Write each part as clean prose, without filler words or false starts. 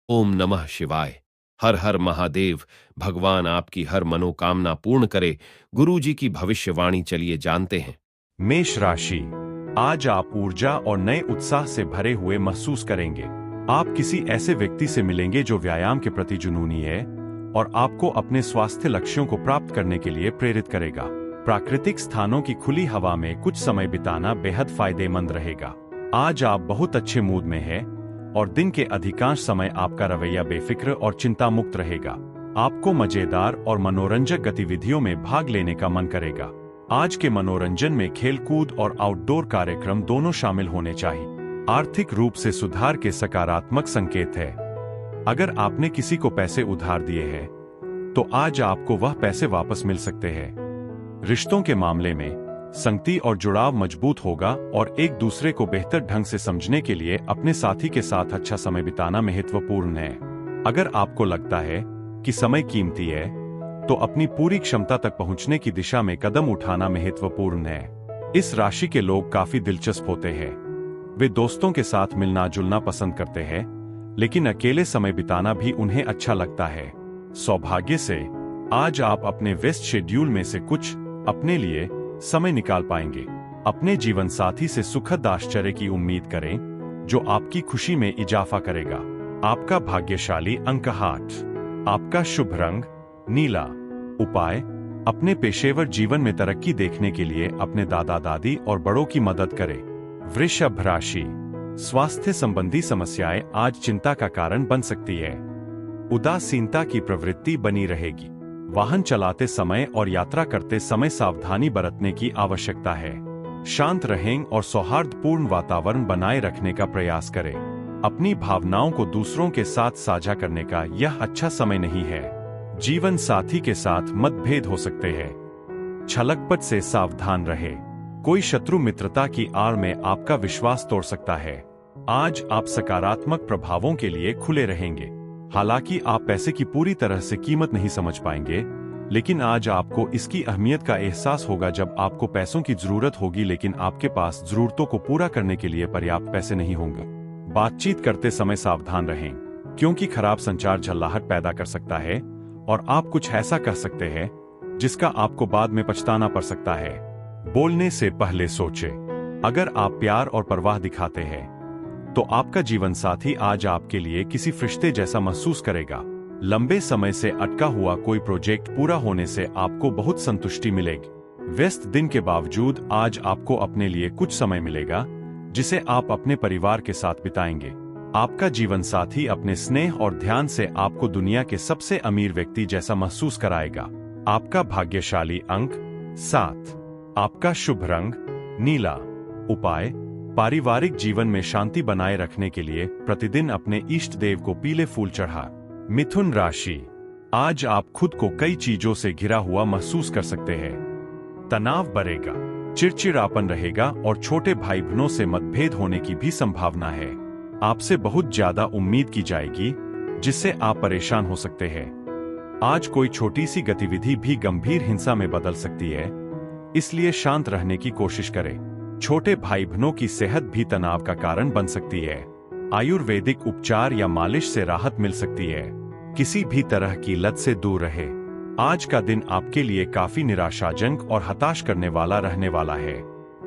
ओम नमः शिवाय। हर हर महादेव। भगवान आपकी हर मनोकामना पूर्ण करे। गुरु जी की भविष्यवाणी चलिए जानते हैं। मेष राशि। आज आप ऊर्जा और नए उत्साह से भरे हुए महसूस करेंगे। आप किसी ऐसे व्यक्ति से मिलेंगे जो व्यायाम के प्रति जुनूनी है और आपको अपने स्वास्थ्य लक्ष्यों को प्राप्त करने के लिए प्रेरित करेगा। प्राकृतिक स्थानों की खुली हवा में कुछ समय बिताना बेहद फायदेमंद रहेगा। आज आप बहुत अच्छे मूड में हैं और दिन के अधिकांश समय आपका रवैया बेफिक्र और चिंता मुक्त रहेगा। आपको मजेदार और मनोरंजक गतिविधियों में भाग लेने का मन करेगा। आज के मनोरंजन में खेलकूद और आउटडोर कार्यक्रम दोनों शामिल होने चाहिए। आर्थिक रूप से सुधार के सकारात्मक संकेत है। अगर आपने किसी को पैसे उधार दिए हैं, तो आज आपको वह पैसे वापस मिल सकते हैं। रिश्तों के मामले में संगति और जुड़ाव मजबूत होगा और एक दूसरे को बेहतर ढंग से समझने के लिए अपने साथी के साथ अच्छा समय बिताना महत्वपूर्ण है। अगर आपको लगता है कि समय कीमती है, तो अपनी पूरी क्षमता तक पहुंचने की दिशा में कदम उठाना महत्वपूर्ण है। इस राशि के लोग काफी दिलचस्प होते हैं। वे दोस्तों के साथ मिलना जुलना पसंद करते हैं, लेकिन अकेले समय बिताना भी उन्हें अच्छा लगता है। सौभाग्य से आज आप अपने व्यस्त शेड्यूल में से कुछ अपने लिए समय निकाल पाएंगे। अपने जीवन साथी से सुखद आश्चर्य की उम्मीद करें, जो आपकी खुशी में इजाफा करेगा। आपका भाग्यशाली अंक 8। आपका शुभ रंग नीला। उपाय, अपने पेशेवर जीवन में तरक्की देखने के लिए अपने दादा दादी और बड़ों की मदद करें। वृषभ राशि। स्वास्थ्य संबंधी समस्याएं आज चिंता का कारण बन सकती है। उदासीनता की प्रवृत्ति बनी रहेगी। वाहन चलाते समय और यात्रा करते समय सावधानी बरतने की आवश्यकता है। शांत रहें और सौहार्दपूर्ण वातावरण बनाए रखने का प्रयास करें। अपनी भावनाओं को दूसरों के साथ साझा करने का यह अच्छा समय नहीं है। जीवन साथी के साथ मतभेद हो सकते हैं। छलकपट से सावधान रहे। कोई शत्रु मित्रता की आड़ में आपका विश्वास तोड़ सकता है। आज आप सकारात्मक प्रभावों के लिए खुले रहेंगे। हालांकि आप पैसे की पूरी तरह से कीमत नहीं समझ पाएंगे, लेकिन आज आपको इसकी अहमियत का एहसास होगा जब आपको पैसों की जरूरत होगी, लेकिन आपके पास जरूरतों को पूरा करने के लिए पर्याप्त पैसे नहीं होंगे। बातचीत करते समय सावधान रहें, क्योंकि खराब संचार झल्लाहट पैदा कर सकता है और आप कुछ ऐसा कह सकते हैं जिसका आपको बाद में पछताना पड़ सकता है। बोलने से पहले सोचें। अगर आप प्यार और परवाह दिखाते हैं, तो आपका जीवन साथी आज आपके लिए किसी फरिश्ते जैसा महसूस करेगा। लंबे समय से अटका हुआ कोई प्रोजेक्ट पूरा होने से आपको बहुत संतुष्टि मिलेगी। व्यस्त दिन के बावजूद आज आपको अपने लिए कुछ समय मिलेगा, जिसे आप अपने परिवार के साथ बिताएंगे। आपका जीवन साथी अपने स्नेह और ध्यान से आपको दुनिया के सबसे अमीर व्यक्ति जैसा महसूस कराएगा। आपका भाग्यशाली अंक 7। आपका शुभ रंग नीला। उपाय, पारिवारिक जीवन में शांति बनाए रखने के लिए प्रतिदिन अपने इष्ट देव को पीले फूल चढ़ा। मिथुन राशि। आज आप खुद को कई चीजों से घिरा हुआ महसूस कर सकते हैं। तनाव बढ़ेगा, चिड़चिड़ापन रहेगा और छोटे भाई बहनों से मतभेद होने की भी संभावना है। आपसे बहुत ज्यादा उम्मीद की जाएगी, जिससे आप परेशान हो सकते हैं। आज कोई छोटी सी गतिविधि भी गंभीर हिंसा में बदल सकती है, इसलिए शांत रहने की कोशिश करें। छोटे भाई बहनों की सेहत भी तनाव का कारण बन सकती है। आयुर्वेदिक उपचार या मालिश से राहत मिल सकती है। किसी भी तरह की लत से दूर रहे। आज का दिन आपके लिए काफी निराशाजनक और हताश करने वाला रहने वाला है।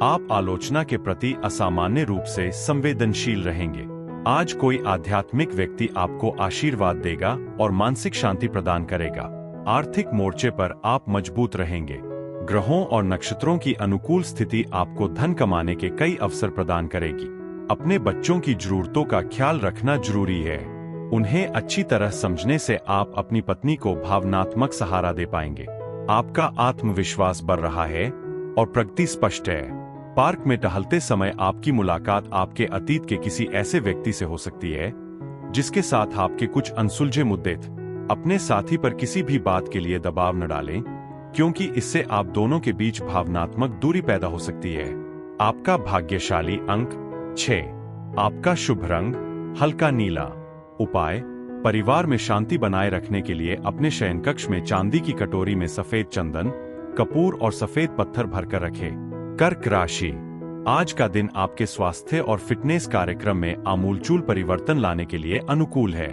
आप आलोचना के प्रति असामान्य रूप से संवेदनशील रहेंगे। आज कोई आध्यात्मिक व्यक्ति आपको आशीर्वाद देगा और मानसिक शांति प्रदान करेगा। आर्थिक मोर्चे पर आप मजबूत रहेंगे। ग्रहों और नक्षत्रों की अनुकूल स्थिति आपको धन कमाने के कई अवसर प्रदान करेगी। अपने बच्चों की जरूरतों का ख्याल रखना जरूरी है। उन्हें अच्छी तरह समझने से आप अपनी पत्नी को भावनात्मक सहारा दे पाएंगे। आपका आत्मविश्वास बढ़ रहा है और प्रगति स्पष्ट है। पार्क में टहलते समय आपकी मुलाकात आपके अतीत के किसी ऐसे व्यक्ति से हो सकती है जिसके साथ आपके कुछ अनसुलझे मुद्दे थे। अपने साथी पर किसी भी बात के लिए दबाव न डालें, क्योंकि इससे आप दोनों के बीच भावनात्मक दूरी पैदा हो सकती है। आपका भाग्यशाली अंक 6। आपका शुभ रंग हल्का नीला। उपाय, परिवार में शांति बनाए रखने के लिए अपने शयन कक्ष में चांदी की कटोरी में सफेद चंदन, कपूर और सफेद पत्थर भरकर रखें। कर्क राशि। आज का दिन आपके स्वास्थ्य और फिटनेस कार्यक्रम में आमूलचूल परिवर्तन लाने के लिए अनुकूल है।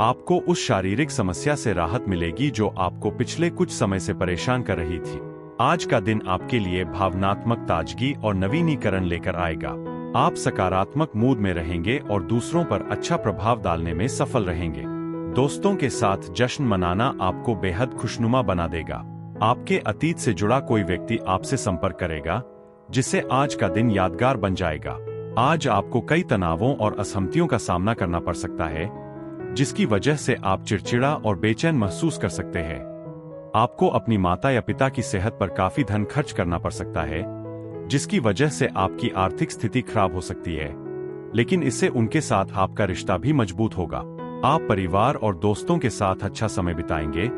आपको उस शारीरिक समस्या से राहत मिलेगी जो आपको पिछले कुछ समय से परेशान कर रही थी। आज का दिन आपके लिए भावनात्मक ताजगी और नवीनीकरण लेकर आएगा। आप सकारात्मक मूड में रहेंगे और दूसरों पर अच्छा प्रभाव डालने में सफल रहेंगे। दोस्तों के साथ जश्न मनाना आपको बेहद खुशनुमा बना देगा। आपके अतीत से जुड़ा कोई व्यक्ति आपसे संपर्क करेगा, जिससे आज का दिन यादगार बन जाएगा। आज आपको कई तनावों और असहमतियों का सामना करना पड़ सकता है, जिसकी वजह से आप चिड़चिड़ा और बेचैन महसूस कर सकते हैं। आपको अपनी माता या पिता की सेहत पर काफी धन खर्च करना पड़ सकता है, जिसकी वजह से आपकी आर्थिक स्थिति खराब हो सकती है, लेकिन इससे उनके साथ आपका रिश्ता भी मजबूत होगा। आप परिवार और दोस्तों के साथ अच्छा समय बिताएंगे,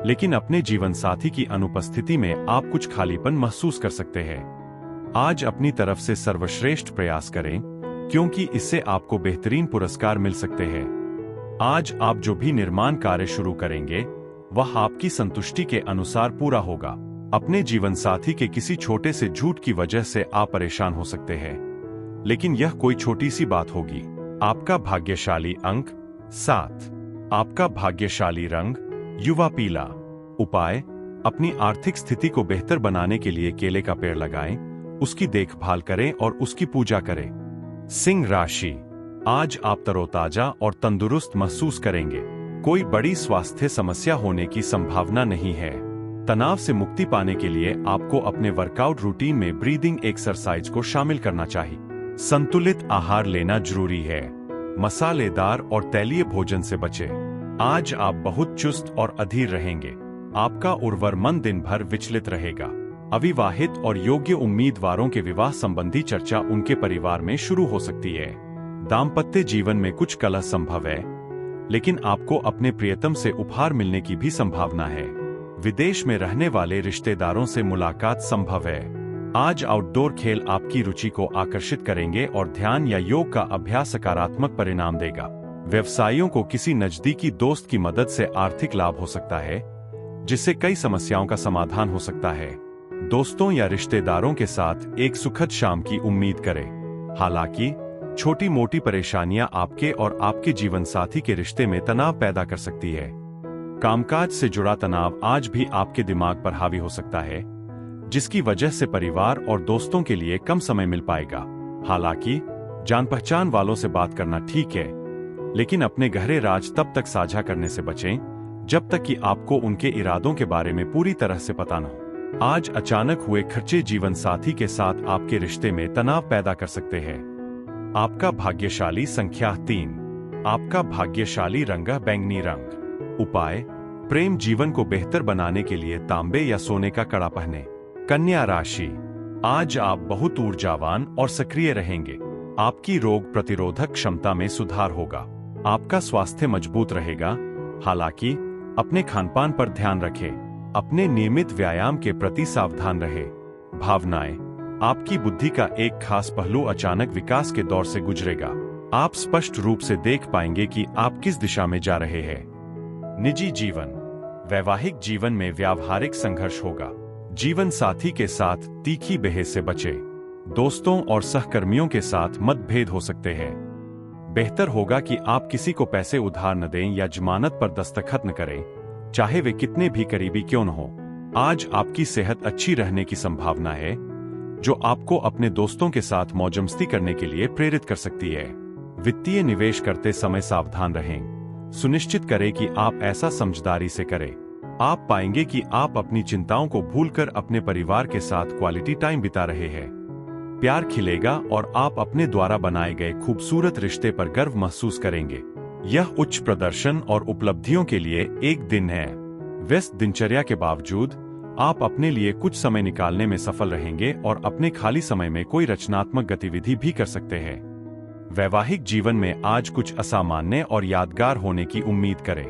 लेकिन अपने जीवन साथी की अनुपस्थिति में आप कुछ खालीपन महसूस कर सकते हैं। आज अपनी तरफ से सर्वश्रेष्ठ प्रयास करें, क्योंकि इससे आपको बेहतरीन पुरस्कार मिल सकते हैं। आज आप जो भी निर्माण कार्य शुरू करेंगे, वह आपकी संतुष्टि के अनुसार पूरा होगा। अपने जीवन साथी के किसी छोटे से झूठ की वजह से आप परेशान हो सकते हैं, लेकिन यह कोई छोटी सी बात होगी। आपका भाग्यशाली अंक 7। आपका भाग्यशाली रंग युवा पीला। उपाय: अपनी आर्थिक स्थिति को बेहतर बनाने के लिए केले का पेड़ लगाएं, उसकी देखभाल करें और उसकी पूजा करें। सिंह राशि, आज आप तरोताजा और तंदुरुस्त महसूस करेंगे। कोई बड़ी स्वास्थ्य समस्या होने की संभावना नहीं है। तनाव से मुक्ति पाने के लिए आपको अपने वर्कआउट रूटीन में ब्रीदिंग एक्सरसाइज को शामिल करना चाहिए। संतुलित आहार लेना जरूरी है। मसालेदार और तैलीय भोजन से बचें। आज आप बहुत चुस्त और अधीर रहेंगे। आपका उर्वर मन दिन भर विचलित रहेगा। अविवाहित और योग्य उम्मीदवारों के विवाह संबंधी चर्चा उनके परिवार में शुरू हो सकती है। दाम्पत्य जीवन में कुछ कलह संभव है, लेकिन आपको अपने प्रियतम से उपहार मिलने की भी संभावना है। विदेश में रहने वाले रिश्तेदारों से मुलाकात संभव है। आज आउटडोर खेल आपकी रुचि को आकर्षित करेंगे और ध्यान या योग का अभ्यास सकारात्मक परिणाम देगा। व्यवसायियों को किसी नजदीकी दोस्त की मदद से आर्थिक लाभ हो सकता है, जिससे कई समस्याओं का समाधान हो सकता है। दोस्तों या रिश्तेदारों के साथ एक सुखद शाम की उम्मीद करें। हालांकि छोटी मोटी परेशानियां आपके और आपके जीवन साथी के रिश्ते में तनाव पैदा कर सकती है। कामकाज से जुड़ा तनाव आज भी आपके दिमाग पर हावी हो सकता है, जिसकी वजह से परिवार और दोस्तों के लिए कम समय मिल पाएगा। हालांकि जान पहचान वालों से बात करना ठीक है, लेकिन अपने गहरे राज तब तक साझा करने से बचें जब तक कि आपको उनके इरादों के बारे में पूरी तरह से पता न हो। आज अचानक हुए खर्चे जीवन साथी के साथ आपके रिश्ते में तनाव पैदा कर सकते हैं। आपका भाग्यशाली संख्या 3। आपका भाग्यशाली रंग बैंगनी रंग। उपाय: प्रेम जीवन को बेहतर बनाने के लिए तांबे या सोने का कड़ा पहने। कन्या राशि, आज आप बहुत ऊर्जावान और सक्रिय रहेंगे। आपकी रोग प्रतिरोधक क्षमता में सुधार होगा। आपका स्वास्थ्य मजबूत रहेगा। हालांकि अपने खानपान पर ध्यान रखें। अपने नियमित व्यायाम के प्रति सावधान रहें। भावनाएं: आपकी बुद्धि का एक खास पहलू अचानक विकास के दौर से गुजरेगा। आप स्पष्ट रूप से देख पाएंगे कि आप किस दिशा में जा रहे हैं। निजी जीवन: वैवाहिक जीवन में व्यावहारिक संघर्ष होगा। जीवन साथी के साथ तीखी बहस से बचें। दोस्तों और सहकर्मियों के साथ मतभेद हो सकते हैं। बेहतर होगा कि आप किसी को पैसे उधार न दें या जमानत पर दस्तखत न करें, चाहे वे कितने भी करीबी क्यों न हो। आज आपकी सेहत अच्छी रहने की संभावना है, जो आपको अपने दोस्तों के साथ मौजमस्ती करने के लिए प्रेरित कर सकती है। वित्तीय निवेश करते समय सावधान रहें। सुनिश्चित करें कि आप ऐसा समझदारी से करें। आप पाएंगे कि आप अपनी चिंताओं को भूलकर अपने परिवार के साथ क्वालिटी टाइम बिता रहे हैं। प्यार खिलेगा और आप अपने द्वारा बनाए गए खूबसूरत रिश्ते पर गर्व महसूस करेंगे। यह उच्च प्रदर्शन और उपलब्धियों के लिए एक दिन है। व्यस्त दिनचर्या के बावजूद आप अपने लिए कुछ समय निकालने में सफल रहेंगे और अपने खाली समय में कोई रचनात्मक गतिविधि भी कर सकते हैं। वैवाहिक जीवन में आज कुछ असामान्य और यादगार होने की उम्मीद करें।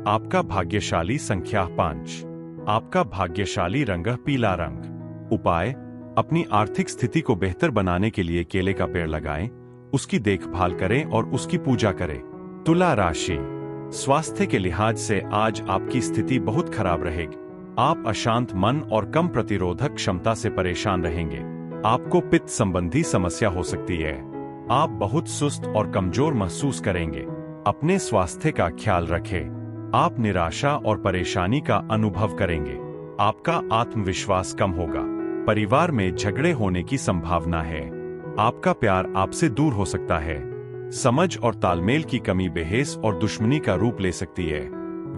आपका भाग्यशाली संख्या 5। आपका भाग्यशाली रंग पीला रंग। उपाय: अपनी आर्थिक स्थिति को बेहतर बनाने के लिए केले का पेड़ लगाएं, उसकी देखभाल करें और उसकी पूजा करें। तुला राशि, स्वास्थ्य के लिहाज से आज आपकी स्थिति बहुत खराब रहेगी। आप अशांत मन और कम प्रतिरोधक क्षमता से परेशान रहेंगे। आपको पित्त संबंधी समस्या हो सकती है। आप बहुत सुस्त और कमजोर महसूस करेंगे। अपने स्वास्थ्य का ख्याल रखें। आप निराशा और परेशानी का अनुभव करेंगे। आपका आत्मविश्वास कम होगा। परिवार में झगड़े होने की संभावना है। आपका प्यार आपसे दूर हो सकता है। समझ और तालमेल की कमी बहस और दुश्मनी का रूप ले सकती है।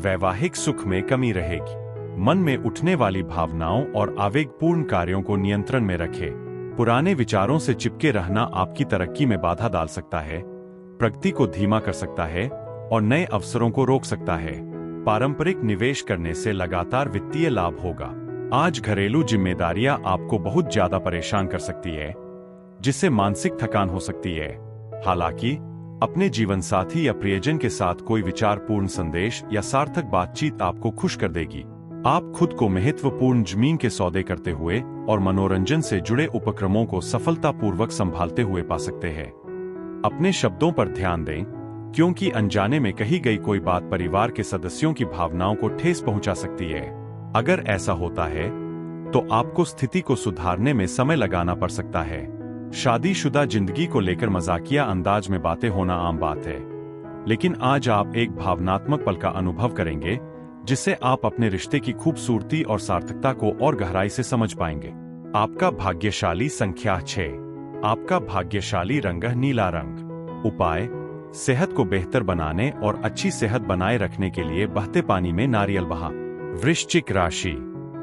वैवाहिक सुख में कमी रहेगी। मन में उठने वाली भावनाओं और आवेगपूर्ण कार्यों को नियंत्रण में रखें। पुराने विचारों से चिपके रहना आपकी तरक्की में बाधा डाल सकता है, प्रगति को धीमा कर सकता है और नए अवसरों को रोक सकता है। पारंपरिक निवेश करने से लगातार वित्तीय लाभ होगा। आज घरेलू जिम्मेदारियां आपको बहुत ज्यादा परेशान कर सकती है, जिससे मानसिक थकान हो सकती है। हालांकि अपने जीवन साथी या प्रियजन के साथ कोई विचारपूर्ण संदेश या सार्थक बातचीत आपको खुश कर देगी। आप खुद को महत्वपूर्ण जमीन के सौदे करते हुए और मनोरंजन से जुड़े उपक्रमों को सफलतापूर्वक संभालते हुए पा सकते हैं। अपने शब्दों पर ध्यान दें, क्योंकि अनजाने में कही गई कोई बात परिवार के सदस्यों की भावनाओं को ठेस पहुंचा सकती है। अगर ऐसा होता है तो आपको स्थिति को सुधारने में समय लगाना पड़ सकता है। शादीशुदा जिंदगी को लेकर मजाकिया अंदाज में बातें होना आम बात है, लेकिन आज आप एक भावनात्मक पल का अनुभव करेंगे जिससे आप अपने रिश्ते की खूबसूरती और सार्थकता को और गहराई से समझ पाएंगे। आपका भाग्यशाली संख्या 6। आपका भाग्यशाली रंग नीला रंग। उपाय: सेहत को बेहतर बनाने और अच्छी सेहत बनाए रखने के लिए बहते पानी में नारियल बहा। वृश्चिक राशि,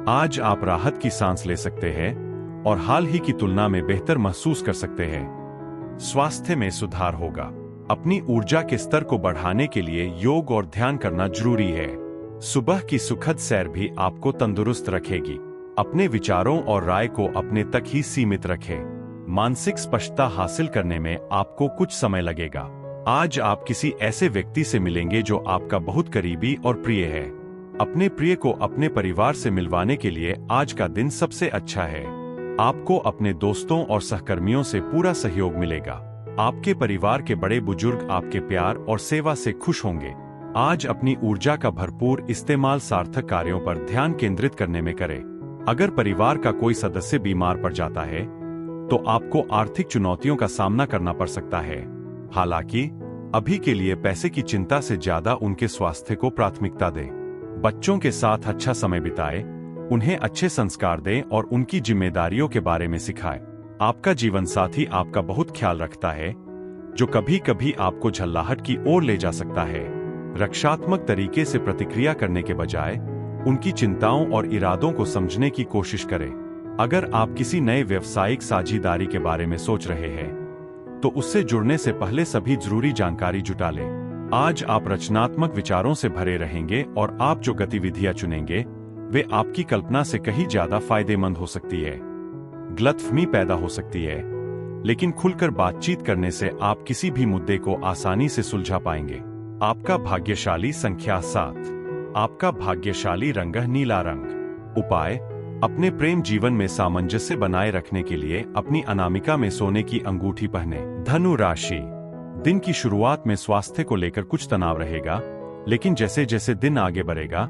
आज आप राहत की सांस ले सकते हैं और हाल ही की तुलना में बेहतर महसूस कर सकते हैं। स्वास्थ्य में सुधार होगा। अपनी ऊर्जा के स्तर को बढ़ाने के लिए योग और ध्यान करना जरूरी है। सुबह की सुखद सैर भी आपको तंदुरुस्त रखेगी। अपने विचारों और राय को अपने तक ही सीमित रखें। मानसिक स्पष्टता हासिल करने में आपको कुछ समय लगेगा। आज आप किसी ऐसे व्यक्ति से मिलेंगे जो आपका बहुत करीबी और प्रिय है। अपने प्रिय को अपने परिवार से मिलवाने के लिए आज का दिन सबसे अच्छा है। आपको अपने दोस्तों और सहकर्मियों से पूरा सहयोग मिलेगा। आपके परिवार के बड़े बुजुर्ग आपके प्यार और सेवा से खुश होंगे। आज अपनी ऊर्जा का भरपूर इस्तेमाल सार्थक कार्यों पर ध्यान केंद्रित करने में करें। अगर परिवार का कोई सदस्य बीमार पड़ जाता है तो आपको आर्थिक चुनौतियों का सामना करना पड़ सकता है। हालांकि अभी के लिए पैसे की चिंता से ज्यादा उनके स्वास्थ्य को प्राथमिकता दें। बच्चों के साथ अच्छा समय बिताएं, उन्हें अच्छे संस्कार दें और उनकी जिम्मेदारियों के बारे में सिखाएं। आपका जीवन साथी आपका बहुत ख्याल रखता है, जो कभी कभी आपको झल्लाहट की ओर ले जा सकता है। रक्षात्मक तरीके से प्रतिक्रिया करने के बजाय उनकी चिंताओं और इरादों को समझने की कोशिश करें। अगर आप किसी नए व्यवसायिक साझेदारी के बारे में सोच रहे हैं तो उससे जुड़ने से पहले सभी जरूरी जानकारी जुटा लें। आज आप रचनात्मक विचारों से भरे रहेंगे और आप जो गतिविधियां चुनेंगे वे आपकी कल्पना से कहीं ज्यादा फायदेमंद हो सकती है। गलतफहमी पैदा हो सकती है, लेकिन खुलकर बातचीत करने से आप किसी भी मुद्दे को आसानी से सुलझा पाएंगे। आपका भाग्यशाली संख्या 7। आपका भाग्यशाली रंग नीला रंग। उपाय: अपने प्रेम जीवन में सामंजस्य बनाए रखने के लिए अपनी अनामिका में सोने की अंगूठी पहने। धनु राशि, दिन की शुरुआत में स्वास्थ्य को लेकर कुछ तनाव रहेगा, लेकिन जैसे जैसे दिन आगे बढ़ेगा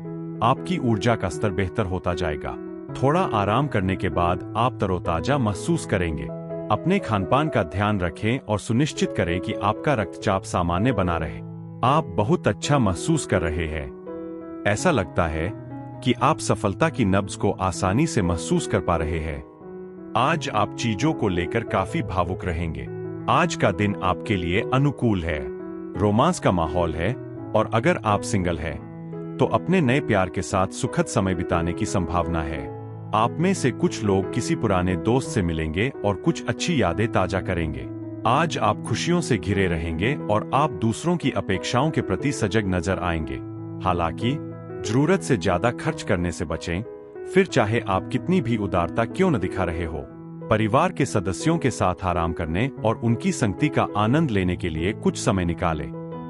आपकी ऊर्जा का स्तर बेहतर होता जाएगा। थोड़ा आराम करने के बाद आप तरोताजा महसूस करेंगे। अपने खानपान का ध्यान रखें और सुनिश्चित करें कि आपका रक्तचाप सामान्य बना रहे। आप बहुत अच्छा महसूस कर रहे हैं। ऐसा लगता है कि आप सफलता की नब्ज को आसानी से महसूस कर पा रहे हैं। आज आप चीजों को लेकर काफी भावुक रहेंगे। आज का दिन आपके लिए अनुकूल है। रोमांस का माहौल है और अगर आप सिंगल हैं तो अपने नए प्यार के साथ सुखद समय बिताने की संभावना है। आप में से कुछ लोग किसी पुराने दोस्त से मिलेंगे और कुछ अच्छी यादें ताजा करेंगे। आज आप खुशियों से घिरे रहेंगे और आप दूसरों की अपेक्षाओं के प्रति सजग नजर आएंगे। हालांकि जरूरत से ज्यादा खर्च करने से बचें, फिर चाहे आप कितनी भी उदारता क्यों न दिखा रहे हो। परिवार के सदस्यों के साथ आराम करने और उनकी संगति का आनंद लेने के लिए कुछ समय निकालें।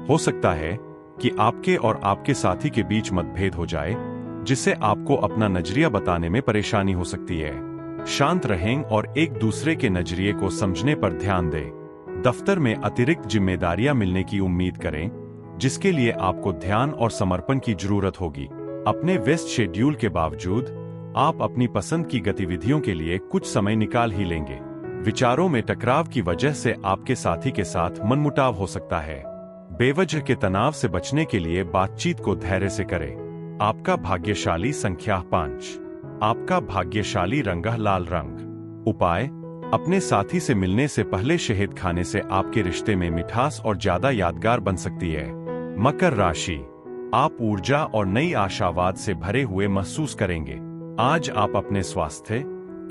हो सकता है कि आपके और आपके साथी के बीच मतभेद हो जाए, जिससे आपको अपना नजरिया बताने में परेशानी हो सकती है। शांत रहें और एक दूसरे के नजरिए को समझने पर ध्यान दें। दफ्तर में अतिरिक्त जिम्मेदारियां मिलने की उम्मीद करें, जिसके लिए आपको ध्यान और समर्पण की जरूरत होगी। अपने व्यस्त शेड्यूल के बावजूद आप अपनी पसंद की गतिविधियों के लिए कुछ समय निकाल ही लेंगे। विचारों में टकराव की वजह से आपके साथी के साथ मनमुटाव हो सकता है। बेवजह के तनाव से बचने के लिए बातचीत को धैर्य से करें। आपका भाग्यशाली संख्या 5। आपका भाग्यशाली रंग लाल रंग। उपाय, अपने साथी से मिलने से पहले शहद खाने से आपके रिश्ते में मिठास और ज्यादा यादगार बन सकती है। मकर राशि, आप ऊर्जा और नई आशावाद से भरे हुए महसूस करेंगे। आज आप अपने स्वास्थ्य,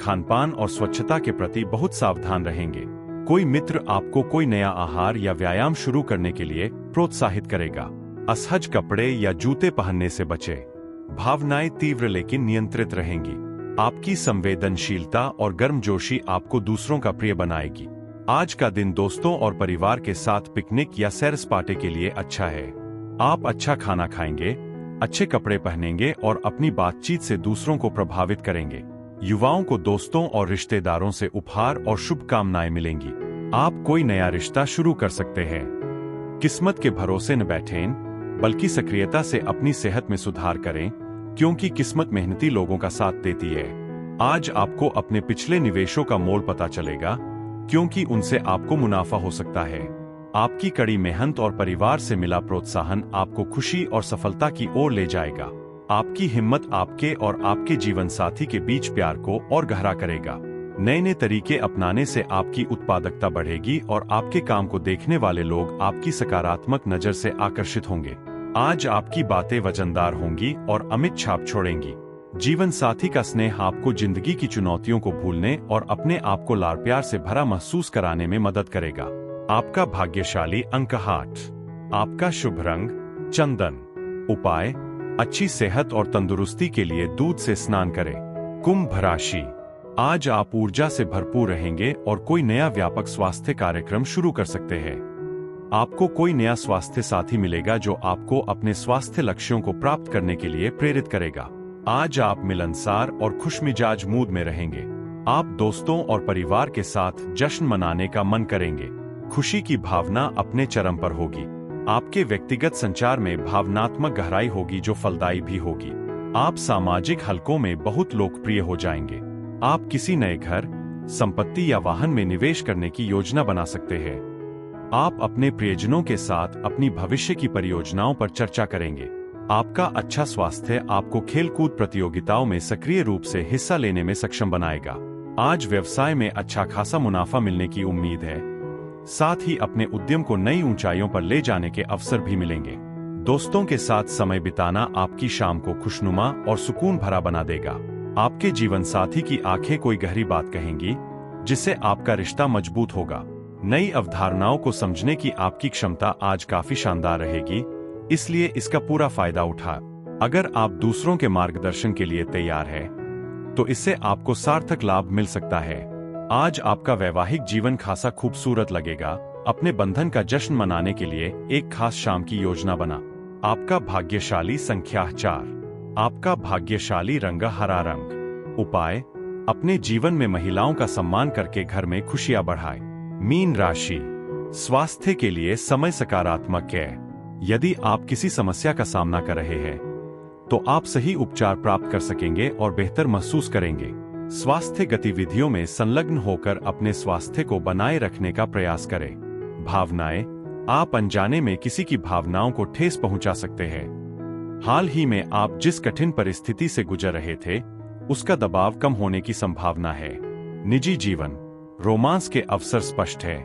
खानपान और स्वच्छता के प्रति बहुत सावधान रहेंगे। कोई मित्र आपको कोई नया आहार या व्यायाम शुरू करने के लिए प्रोत्साहित करेगा। असहज कपड़े या जूते पहनने से बचें। भावनाएं तीव्र लेकिन नियंत्रित रहेंगी। आपकी संवेदनशीलता और गर्मजोशी आपको दूसरों का प्रिय बनाएगी। आज का दिन दोस्तों और परिवार के साथ पिकनिक या सैर सपाटे के लिए अच्छा है। आप अच्छा खाना खाएंगे, अच्छे कपड़े पहनेंगे और अपनी बातचीत से दूसरों को प्रभावित करेंगे। युवाओं को दोस्तों और रिश्तेदारों से उपहार और शुभकामनाएं मिलेंगी। आप कोई नया रिश्ता शुरू कर सकते हैं। किस्मत के भरोसे न बैठें, बल्कि सक्रियता से अपनी सेहत में सुधार करें, क्योंकि किस्मत मेहनती लोगों का साथ देती है। आज आपको अपने पिछले निवेशों का मोल पता चलेगा, क्योंकि उनसे आपको मुनाफा हो सकता है। आपकी कड़ी मेहनत और परिवार से मिला प्रोत्साहन आपको खुशी और सफलता की ओर ले जाएगा। आपकी हिम्मत आपके और आपके जीवन साथी के बीच प्यार को और गहरा करेगा। नए नए तरीके अपनाने से आपकी उत्पादकता बढ़ेगी और आपके काम को देखने वाले लोग आपकी सकारात्मक नजर से आकर्षित होंगे। आज आपकी बातें वजनदार होंगी और अमिट छाप छोड़ेंगी। जीवन साथी का स्नेह आपको जिंदगी की चुनौतियों को भूलने और अपने आप को लाड़ प्यार से भरा महसूस कराने में मदद करेगा। आपका भाग्यशाली अंक 8। आपका शुभ रंग चंदन। उपाय, अच्छी सेहत और तंदुरुस्ती के लिए दूध से स्नान करें। कुंभ राशि, आज आप ऊर्जा से भरपूर रहेंगे और कोई नया व्यापक स्वास्थ्य कार्यक्रम शुरू कर सकते हैं। आपको कोई नया स्वास्थ्य साथी मिलेगा जो आपको अपने स्वास्थ्य लक्ष्यों को प्राप्त करने के लिए प्रेरित करेगा। आज आप मिलनसार और खुशमिजाज मूड में रहेंगे। आप दोस्तों और परिवार के साथ जश्न मनाने का मन करेंगे। खुशी की भावना अपने चरम पर होगी। आपके व्यक्तिगत संचार में भावनात्मक गहराई होगी जो फलदायी भी होगी। आप सामाजिक हलकों में बहुत लोकप्रिय हो जाएंगे। आप किसी नए घर, संपत्ति या वाहन में निवेश करने की योजना बना सकते हैं। आप अपने प्रियजनों के साथ अपनी भविष्य की परियोजनाओं पर चर्चा करेंगे। आपका अच्छा स्वास्थ्य आपको खेलकूद प्रतियोगिताओं में सक्रिय रूप से हिस्सा लेने में सक्षम बनाएगा। आज व्यवसाय में अच्छा खासा मुनाफा मिलने की उम्मीद है। साथ ही अपने उद्यम को नई ऊंचाइयों पर ले जाने के अवसर भी मिलेंगे। दोस्तों के साथ समय बिताना आपकी शाम को खुशनुमा और सुकून भरा बना देगा। आपके जीवन साथी की आंखें कोई गहरी बात कहेंगी, जिससे आपका रिश्ता मजबूत होगा। नई अवधारणाओं को समझने की आपकी क्षमता आज काफी शानदार रहेगी, इसलिए इसका पूरा फायदा उठा। अगर आप दूसरों के मार्गदर्शन के लिए तैयार हैं, तो इससे आपको सार्थक लाभ मिल सकता है। आज आपका वैवाहिक जीवन खासा खूबसूरत लगेगा। अपने बंधन का जश्न मनाने के लिए एक खास शाम की योजना बना। आपका भाग्यशाली संख्या 4। आपका भाग्यशाली रंग हरा रंग। उपाय, अपने जीवन में महिलाओं का सम्मान करके घर में खुशियां बढ़ाएं। मीन राशि, स्वास्थ्य के लिए समय सकारात्मक है। यदि आप किसी समस्या का सामना कर रहे हैं, तो आप सही उपचार प्राप्त कर सकेंगे और बेहतर महसूस करेंगे। स्वास्थ्य गतिविधियों में संलग्न होकर अपने स्वास्थ्य को बनाए रखने का प्रयास करें। भावनाएं, आप अनजाने में किसी की भावनाओं को ठेस पहुंचा सकते हैं। हाल ही में आप जिस कठिन परिस्थिति से गुजर रहे थे, उसका दबाव कम होने की संभावना है। निजी जीवन, रोमांस के अवसर स्पष्ट है,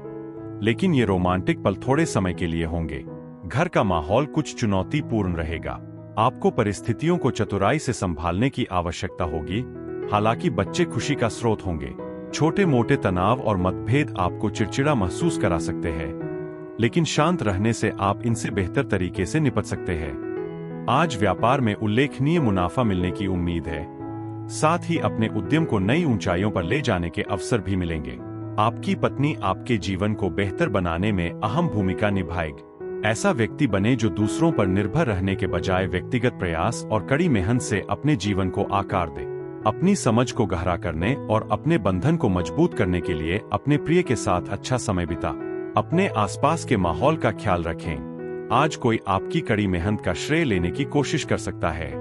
लेकिन ये रोमांटिक पल थोड़े समय के लिए होंगे। घर का माहौल कुछ चुनौतीपूर्ण रहेगा। आपको परिस्थितियों को चतुराई से संभालने की आवश्यकता होगी। हालांकि बच्चे खुशी का स्रोत होंगे। छोटे मोटे तनाव और मतभेद आपको चिड़चिड़ा महसूस करा सकते हैं, लेकिन शांत रहने से आप इनसे बेहतर तरीके से निपट सकते हैं। आज व्यापार में उल्लेखनीय मुनाफा मिलने की उम्मीद है। साथ ही अपने उद्यम को नई ऊंचाइयों पर ले जाने के अवसर भी मिलेंगे। आपकी पत्नी आपके जीवन को बेहतर बनाने में अहम भूमिका निभाएगी। ऐसा व्यक्ति बने जो दूसरों पर निर्भर रहने के बजाय व्यक्तिगत प्रयास और कड़ी मेहनत से अपने जीवन को आकार दे। अपनी समझ को गहरा करने और अपने बंधन को मजबूत करने के लिए अपने प्रिय के साथ अच्छा समय बिता। अपने आसपास के माहौल का ख्याल रखें। आज कोई आपकी कड़ी मेहनत का श्रेय लेने की कोशिश कर सकता है।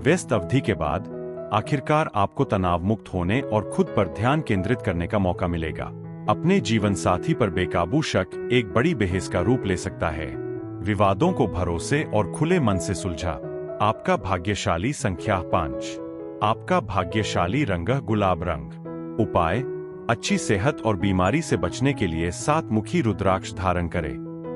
व्यस्त अवधि के बाद आखिरकार आपको तनाव मुक्त होने और खुद पर ध्यान केंद्रित करने का मौका मिलेगा। अपने जीवन साथी पर बेकाबू शक एक बड़ी बहस का रूप ले सकता है। विवादों को भरोसे और खुले मन से सुलझा। आपका भाग्यशाली संख्या 5। आपका भाग्यशाली रंग गुलाब रंग। उपाय: अच्छी सेहत और बीमारी से बचने के लिए 7 मुखी रुद्राक्ष धारण करें।